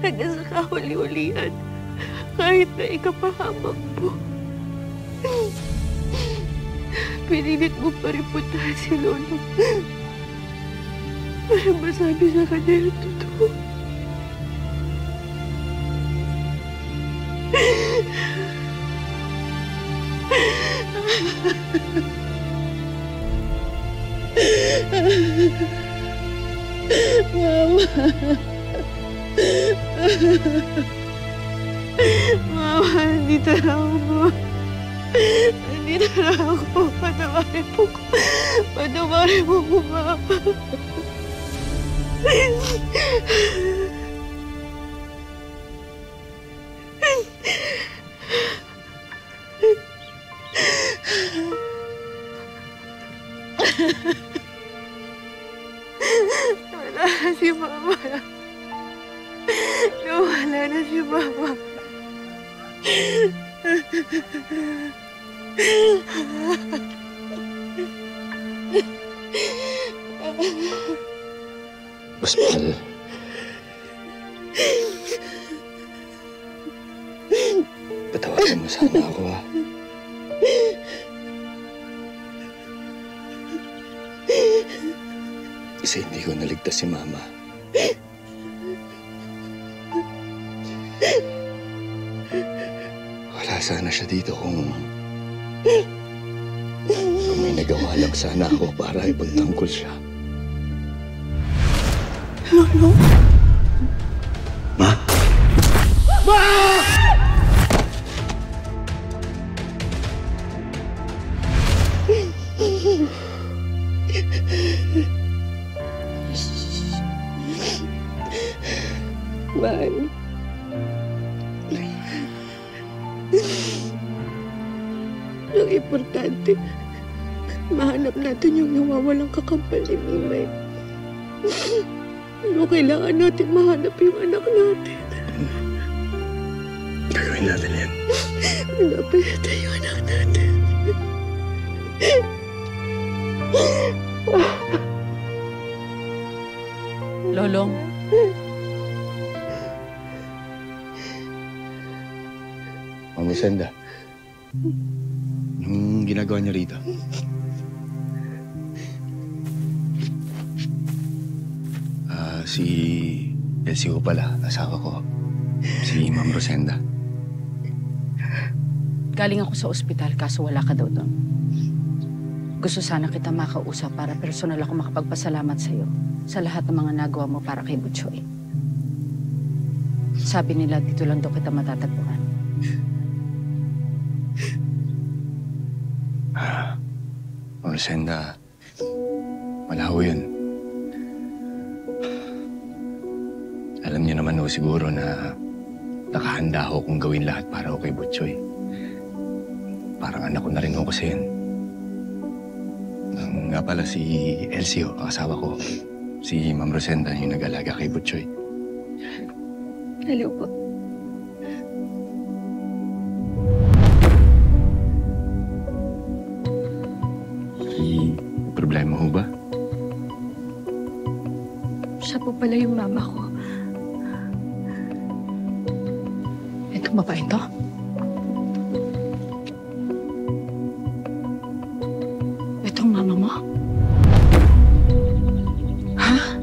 hanggang sa kahuli-hulihan, kahit na ikapahamak mo. Pinilit mo pa rin puntahan si Lolo para masabi sa kanya yung totoo. Mama. Mama, nandito na ako. Nandito na ako. Patawarin mo ko. Patawarin mo ko, Mama. Wala na si Mama. Nawala na si Mama. Ospital. Patawarin mo sana ako, ha? Kasi hindi ko naligtas si Mama. Wala sana siya dito kung may nagawa lang sana ako para ipagtanggol siya. Lolo? Ma? Ma! Mahal. Ang importante, mahanap natin yung nawawalang kakampal ni Mimay. Ano, kailangan natin mahanap yung anak natin. Gagawin natin yan. Hanapin natin yung anak natin. Lolong. Ma'am Rosenda, anong ginagawa niyo rito? Si Elsie ko pala, asawa ko. Si Ma'am Rosenda. Galing ako sa ospital kaso wala ka daw doon. Gusto sana kita makausap para personal ako makapagpasalamat sa'yo sa lahat ng mga nagawa mo para kay Butchoy. Sabi nila dito lang daw kita matatagpuan. Ma'am Rosenda, malaho yun. Alam niyo naman ho siguro na nakahanda ho kung gawin lahat para ho kay Butchoy. Parang anak ko na rin ho kasi yun. Nga pala si Elsie ho, ang asawa ko. Si Ma'am Rosenda yung nag-alaga kay Butchoy. Hello po. May problema ho ba? Siya po pala yung mama ko. Itong babae to? Itong mama mo? Ha?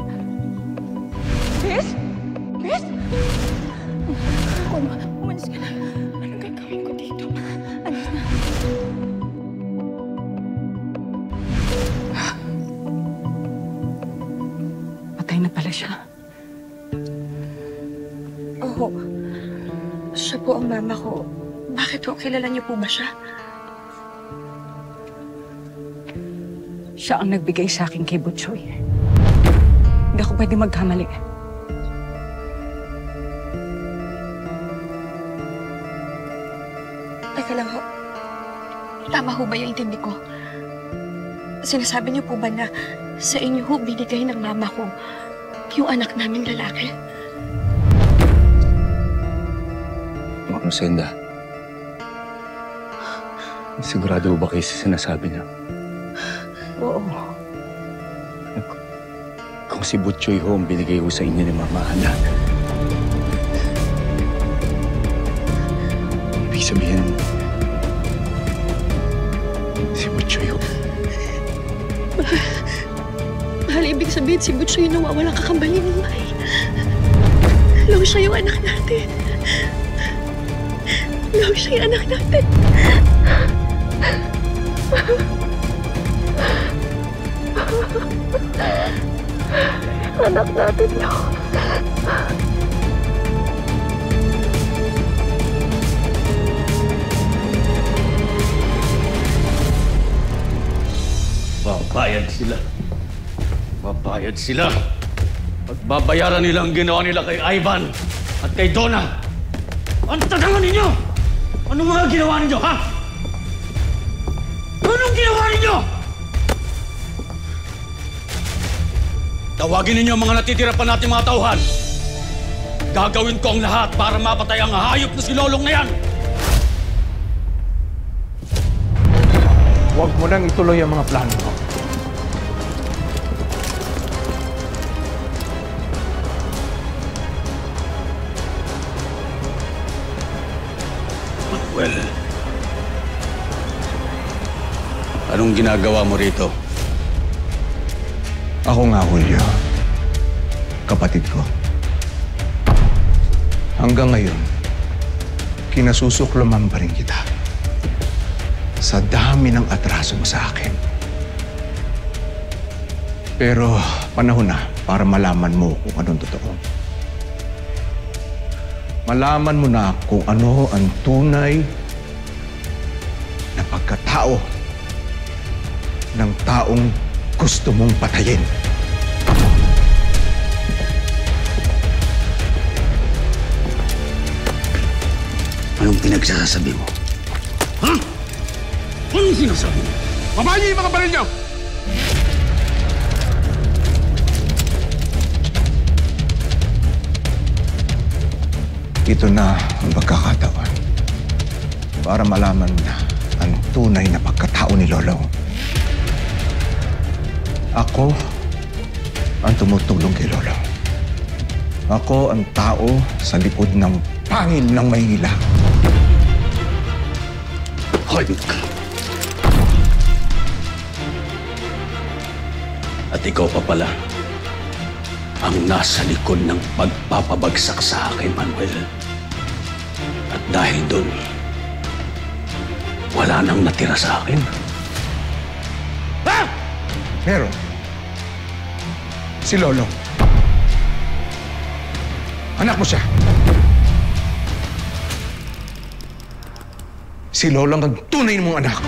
Chris? Chris? Umalis ka na. Anong gagawin ko dito? Alis na. Patay na pala siya. Oo. Siya po ang mama ko. Bakit po? Kilala niyo po ba siya? Siya ang nagbigay sa akin kay Butchoy. Hindi ako pwede magkamali. Teka lang ho. Tama ho ba yung intindi ko? Sinasabi niyo po ba na sa inyo ho binigay ng mama ko yung anak naming lalaki? Ma'am Rosenda, sigurado ba kayo sa sinasabi niya? Oo. Kung si Butchoy ho ang binigay ho sa inyo ni Mama Ana, Ibig sabihin, si Butchoy ho. Mahal, ibig sabihin si Butchoy yung nawawalang kakambal ni May. Law siya yung anak natin. Law siya yung anak natin. Anak natin, Law. Babayad sila. Babayad sila. At babayaran nila ang ginawa nila kay Ivan at kay Donna. Ang tatangan ninyo! Anong mga ginawa ninyo, ha? Anong ginawa ninyo? Tawagin ninyo ang mga natitira pa nating mga tauhan. Gagawin ko ang lahat para mapatay ang hayop na si Lolong na yan. Huwag mo nang ituloy ang mga plano mo. Well, anong ginagawa mo rito? Ako nga, Julio. Kapatid ko. Hanggang ngayon, kinasusuklaman pa rin kita. Sa dami ng atraso mo sa akin. Pero panahon na para malaman mo kung anong totoo. Malaman mo na kung ano ang tunay na pagkatao ng taong gusto mong patayin. Anong pinagsasabi mo? Ha? Anong sinasabi mo? Baba niyo yung mga baril niyo! Ito na ang pagkakataon para malaman mo na ang tunay na pagkatao ni Lolo. Ako ang tumutulong kay Lolo. Ako ang tao sa likod ng pangil ng Maynila. Hayop ka. At ikaw pa pala ang nasa likod ng pagpapabagsak sa akin, Manuel. At dahil doon, wala nang natira sa akin. Ha? Pero, si Lolo, anak mo siya. Si Lolo ang tunay mong anak.